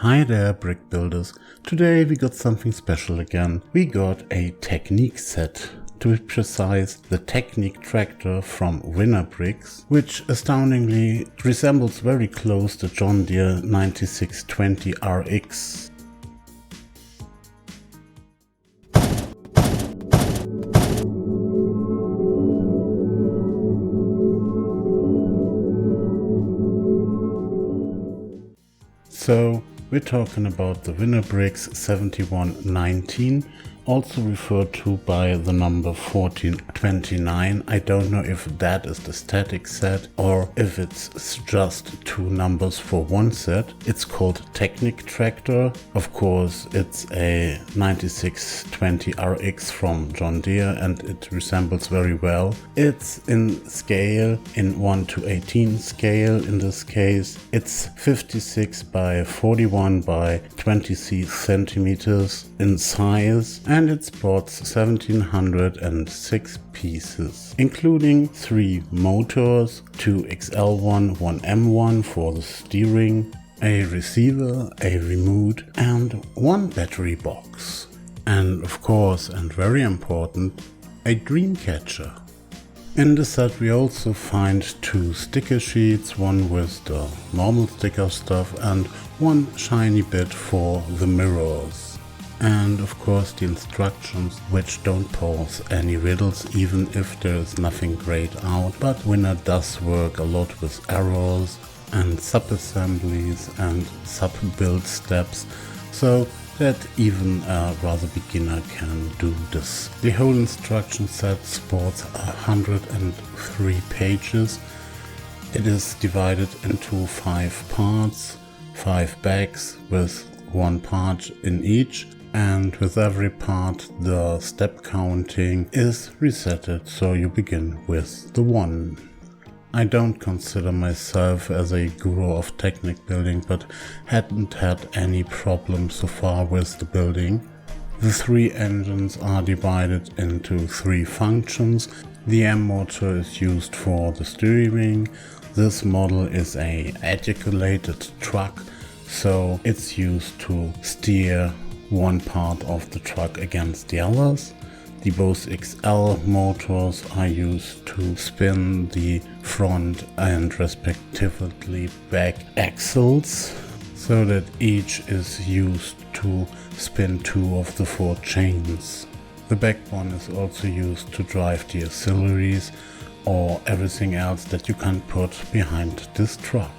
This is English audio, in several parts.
Hi there, brick builders. Today we got something special again. We got a Technic set. To be precise, the Technic Traktor from Winner Bricks, which astoundingly resembles very close the John Deere 9620 RX. So we're talking about the Winner Bricks 7119, also referred to by the number 1429. I don't know if that is the static set or if it's just two numbers for one set. It's called Technic Traktor. Of course, it's a 9620 RX from John Deere and it resembles very well. It's in scale, in 1:18 scale in this case. It's 56 by 41 by 20 centimeters in size. And it sports 1706 pieces, including 3 motors, 2 XL1, 1 M1 for the steering, a receiver, a remote, and 1 battery box. And of course, and very important, a dream catcher. In the set we also find 2 sticker sheets, one with the normal sticker stuff and one shiny bit for the mirrors. And of course the instructions, which don't pose any riddles even if there is nothing great out, but Winner does work a lot with errors and sub-assemblies and sub-build steps, so that even a rather beginner can do this. The whole instruction set sports 103 pages. It is divided into 5 parts, 5 bags with 1 part in each. And with every part the step counting is resetted, so you begin with the 1. I don't consider myself as a guru of Technic building, but hadn't had any problems so far with the building. The 3 engines are divided into 3 functions. The M motor is used for the steering. This model is a articulated truck, so it's used to steer one part of the truck against the others. The both XL motors are used to spin the front and respectively back axles, so that each is used to spin 2 of the 4 chains. The back one is also used to drive the auxiliaries or everything else that you can put behind this truck.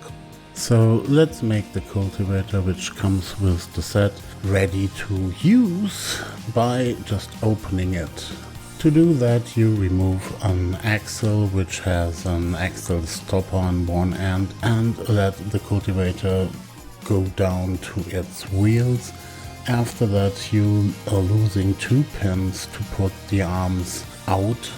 So let's make the cultivator, which comes with the set, ready to use by just opening it. To do that you remove an axle which has an axle stopper on one end and let the cultivator go down to its wheels. After that you are losing 2 pins to put the arms out.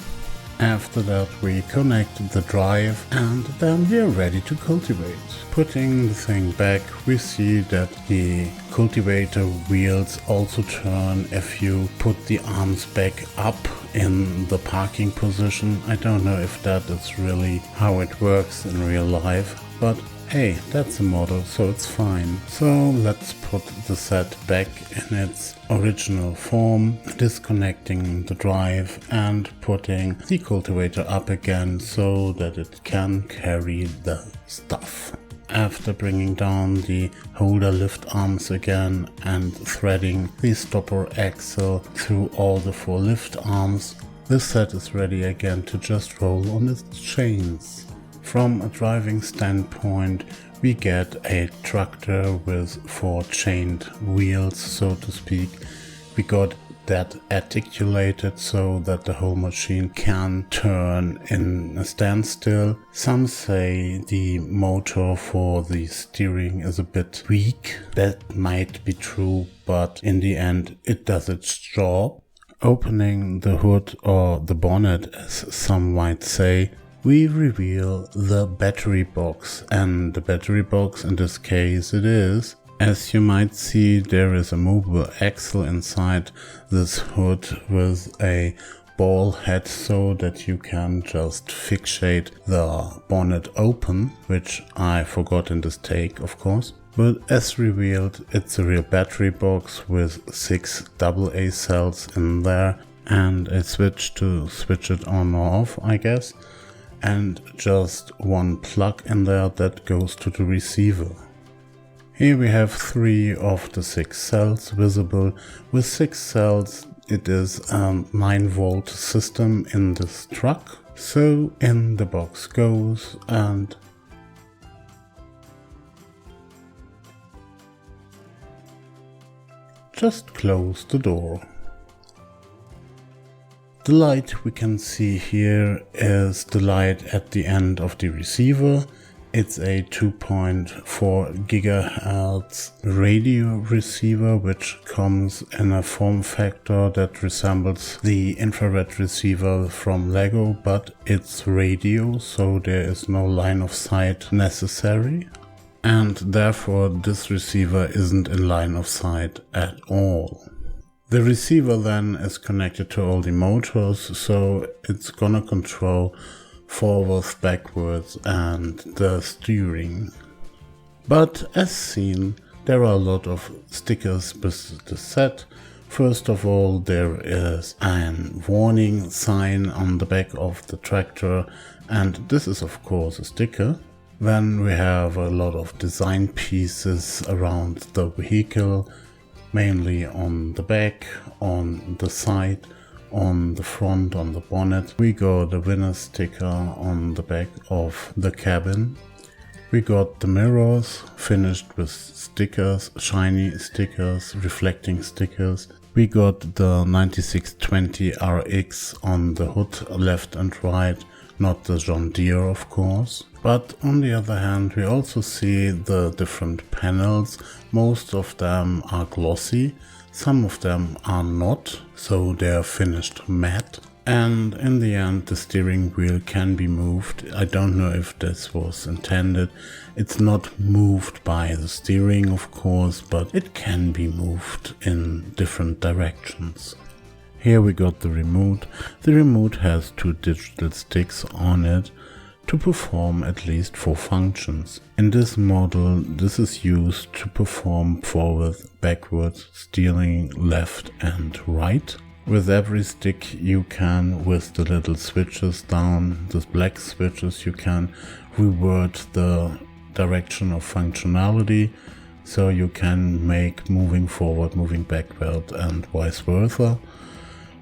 After that we connect the drive and then we are ready to cultivate. Putting the thing back, we see that the cultivator wheels also turn if you put the arms back up in the parking position. I don't know if that is really how it works in real life, but hey, that's a model, so it's fine. So let's put the set back in its original form, disconnecting the drive and putting the cultivator up again so that it can carry the stuff. After bringing down the holder lift arms again and threading the stopper axle through all the 4 lift arms, this set is ready again to just roll on its chains. From a driving standpoint, we get a tractor with 4 chained wheels, so to speak. We got that articulated so that the whole machine can turn in a standstill. Some say the motor for the steering is a bit weak. That might be true, but in the end it does its job. Opening the hood or the bonnet, as some might say, we reveal the battery box, and the battery box in this case it is. As you might see, there is a movable axle inside this hood with a ball head so that you can just fixate the bonnet open, which I forgot in this take, of course. But as revealed, it's a real battery box with 6 AA cells in there and a switch to switch it on or off, I guess, and just one plug in there that goes to the receiver. Here we have 3 of the 6 cells visible. With 6 cells, it is a 9-volt system in this truck. So in the box goes, and just close the door. The light we can see here is the light at the end of the receiver. It's a 2.4 GHz radio receiver, which comes in a form factor that resembles the infrared receiver from Lego, but it's radio, so there is no line of sight necessary. And therefore this receiver isn't in line of sight at all. The receiver then is connected to all the motors, so it's gonna control forwards, backwards and the steering. But as seen, there are a lot of stickers with the set. First of all, there is a warning sign on the back of the tractor, and this is of course a sticker. Then we have a lot of design pieces around the vehicle, mainly on the back, on the side, on the front, on the bonnet. We got the winner sticker on the back of the cabin. We got the mirrors finished with stickers, shiny stickers, reflecting stickers. We got the 9620 RX on the hood left and right, not the John Deere of course. But on the other hand, we also see the different panels. Most of them are glossy, some of them are not, so they are finished matte. And in the end, the steering wheel can be moved. I don't know if this was intended. It's not moved by the steering, of course, but it can be moved in different directions. Here we got the remote. The remote has 2 digital sticks on it to perform at least 4 functions. In this model, this is used to perform forward, backwards, steering left and right. With every stick you can, with the little switches down, the black switches, you can revert the direction of functionality. So you can make moving forward, moving backward and vice versa.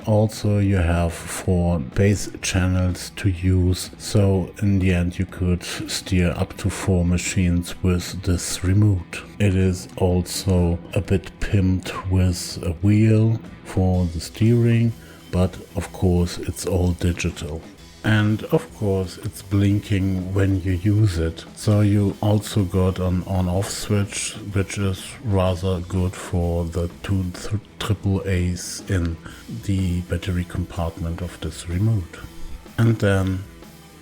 Also you have 4 base channels to use, so in the end you could steer up to 4 machines with this remote. It is also a bit pimped with a wheel for the steering, but of course it's all digital. And of course it's blinking when you use it. So you also got an on-off switch, which is rather good for the 2 AAAs in the battery compartment of this remote. And then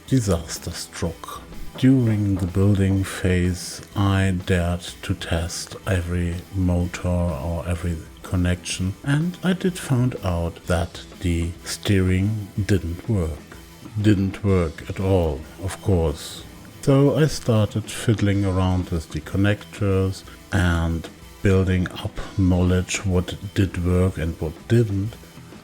disaster struck. During the building phase, I dared to test every motor or every connection, and I did find out that the steering didn't work. Didn't work at all, of course. So I started fiddling around with the connectors and building up knowledge what did work and what didn't,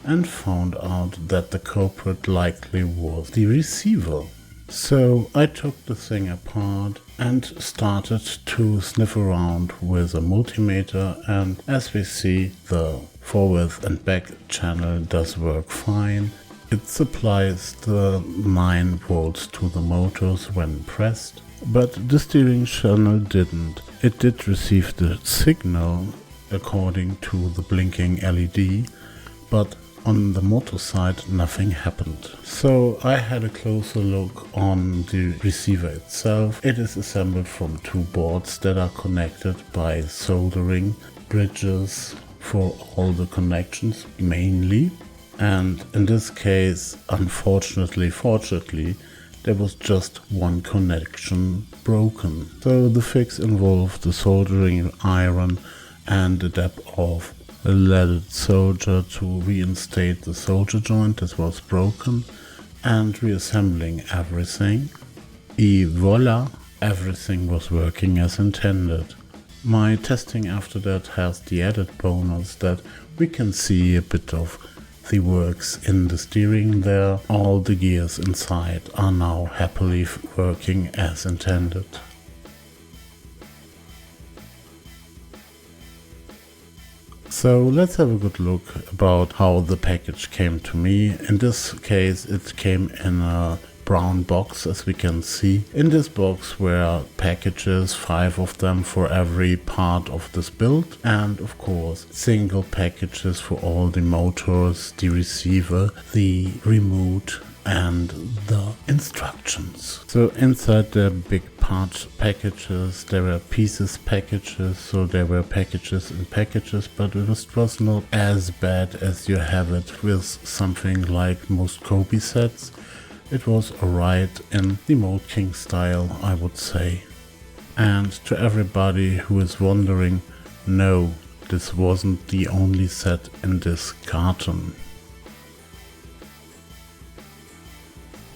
and found out that the culprit likely was the receiver. So I took the thing apart and started to sniff around with a multimeter, and as we see, the forward and back channel does work fine. It supplies the 9 volts to the motors when pressed, but the steering channel didn't. It did receive the signal according to the blinking LED, but on the motor side nothing happened. So I had a closer look on the receiver itself. It is assembled from 2 boards that are connected by soldering bridges for all the connections mainly. And in this case, unfortunately, fortunately, there was just one connection broken. So the fix involved the soldering iron and the dab of a leaded solder to reinstate the solder joint that was broken, and reassembling everything. Et voila, everything was working as intended. My testing after that has the added bonus that we can see a bit of the works in the steering there. All the gears inside are now happily working as intended. So let's have a good look about how the package came to me. In this case it came in a brown box, as we can see. In this box were packages, 5 of them for every part of this build, and of course single packages for all the motors, the receiver, the remote and the instructions. So inside the big part packages there were pieces packages, so there were packages in packages, but it was not as bad as you have it with something like most Kobe sets. It was alright in the Mold King style, I would say. And to everybody who is wondering, no, this wasn't the only set in this carton.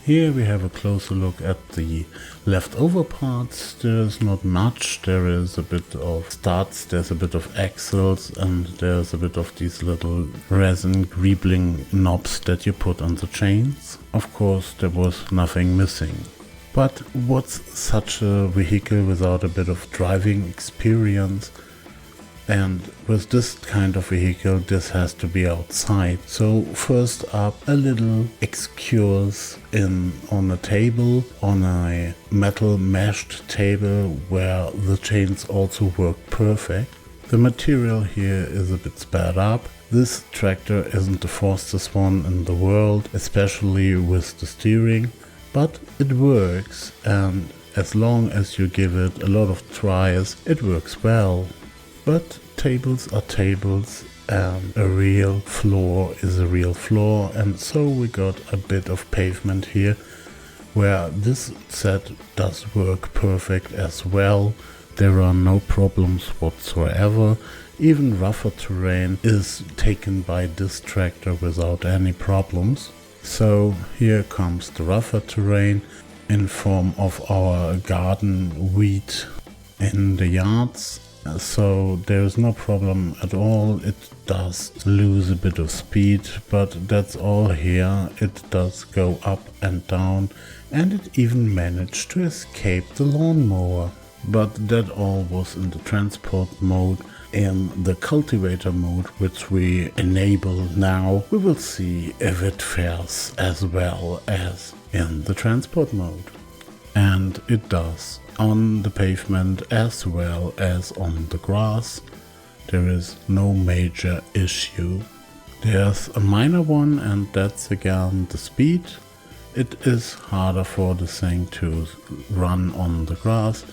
Here we have a closer look at the leftover parts. There's not much. There is a bit of studs, there's a bit of axles, and there's a bit of these little resin greebling knobs that you put on the chains. Of course, there was nothing missing. But what's such a vehicle without a bit of driving experience? And with this kind of vehicle, this has to be outside. So first up, a little excursus on a table, on a metal meshed table where the chains also work perfect. The material here is a bit sped up. This tractor isn't the fastest one in the world, especially with the steering, but it works, and as long as you give it a lot of tries, it works well. But tables are tables, and a real floor is a real floor, and so we got a bit of pavement here where this set does work perfect as well. There are no problems whatsoever. Even rougher terrain is taken by this tractor without any problems. So here comes the rougher terrain in form of our garden wheat in the yards. So there is no problem at all. It does lose a bit of speed, but that's all here. It does go up and down, and it even managed to escape the lawnmower. But that all was in the transport mode. In the cultivator mode, which we enable now, we will see if it fares as well as in the transport mode. And it does. On the pavement as well as on the grass, there is no major issue. There's a minor one, and that's again the speed. It is harder for the thing to run on the grass.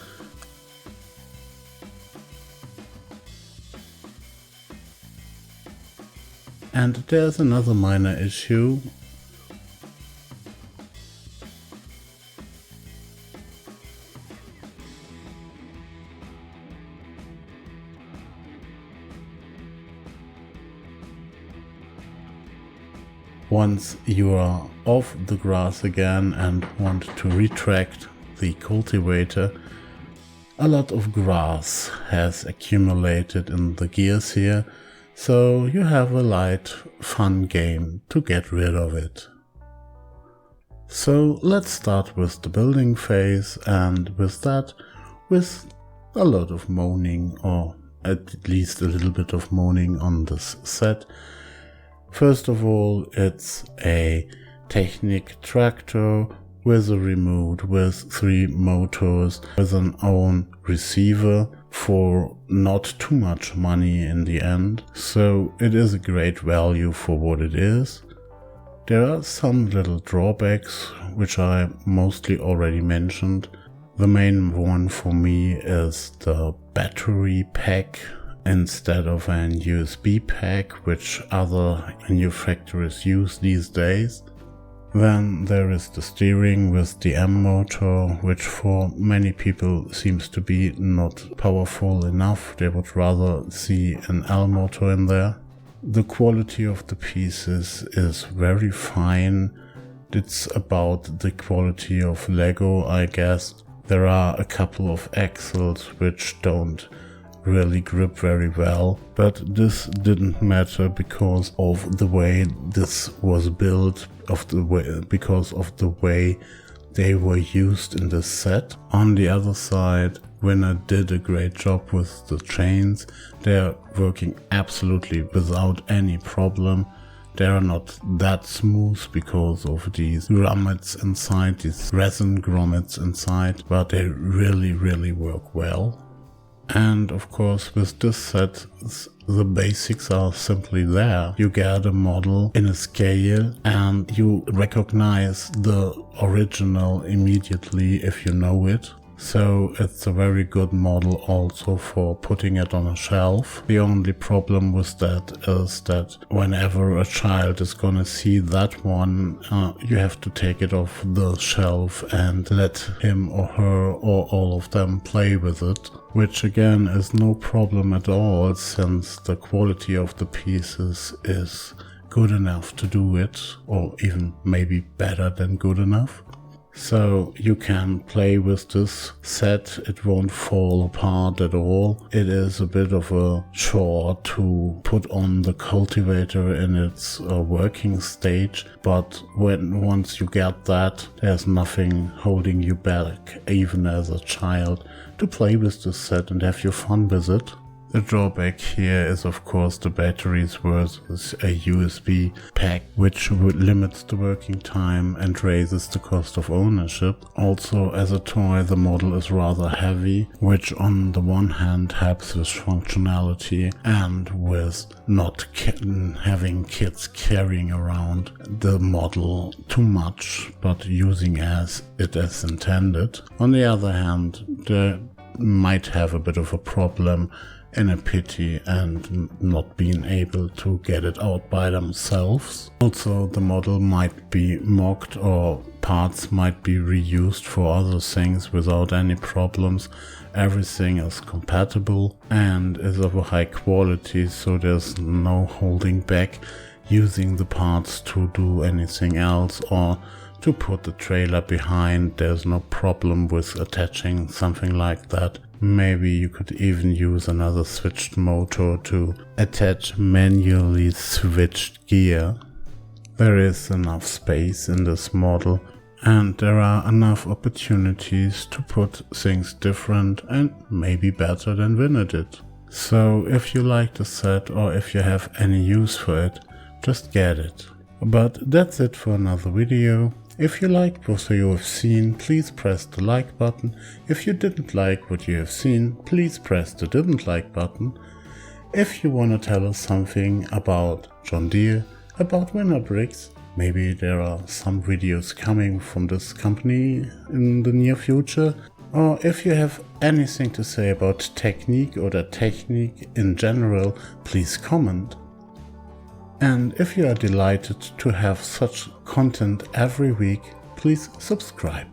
And there's another minor issue. Once you are off the grass again and want to retract the cultivator, a lot of grass has accumulated in the gears here, so you have a light, fun game to get rid of it. So let's start with the building phase, and with that, with a lot of moaning, or at least a little bit of moaning on this set. First of all, it's a Technic Traktor with a remote, with 3 motors, with an own receiver for not too much money in the end. So it is a great value for what it is. There are some little drawbacks, which I mostly already mentioned. The main one for me is the battery pack instead of an USB pack, which other manufacturers use these days. Then there is the steering with the M motor, which for many people seems to be not powerful enough. They would rather see an L motor in there. The quality of the pieces is very fine. It's about the quality of Lego, I guess. There are a couple of axles which don't really grip very well, but this didn't matter because of the way this was built, because of the way they were used in this set. On the other side, Winner did a great job with the chains. They're working absolutely without any problem. They are not that smooth because of these grommets inside, these resin grommets inside, but they really work well. And of course, with this set, the basics are simply there. You get a model in a scale and you recognize the original immediately if you know it. So it's a very good model also for putting it on a shelf. The only problem with that is that whenever a child is gonna see that one, you have to take it off the shelf and let him or her or all of them play with it. Which again is no problem at all, since the quality of the pieces is good enough to do it, or even maybe better than good enough. So you can play with this set, it won't fall apart at all. It is a bit of a chore to put on the cultivator in its working stage, but once you get that, there's nothing holding you back, even as a child, to play with this set and have your fun with it. The drawback here is of course the batteries versus a USB pack, which limits the working time and raises the cost of ownership. Also, as a toy, the model is rather heavy, which on the one hand helps with functionality and with not having kids carrying around the model too much, but using it as intended. On the other hand, they might have a bit of a problem in a pity and not being able to get it out by themselves. Also, the model might be mocked or parts might be reused for other things without any problems. Everything is compatible and is of a high quality, so there's no holding back using the parts to do anything else or to put the trailer behind. There's no problem with attaching something like that. Maybe you could even use another switched motor to attach manually switched gear. There is enough space in this model and there are enough opportunities to put things different and maybe better than Winner did. So if you like the set or if you have any use for it, just get it. But that's it for another video. If you liked what you have seen, please press the like button. If you didn't like what you have seen, please press the didn't like button. If you want to tell us something about John Deere, about Winner bricks, maybe there are some videos coming from this company in the near future, or if you have anything to say about Technic or the Technic in general, please comment. And if you are delighted to have such content every week, please subscribe.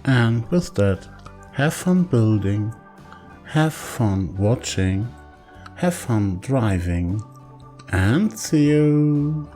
And with that, have fun building, have fun watching, have fun driving, and see you!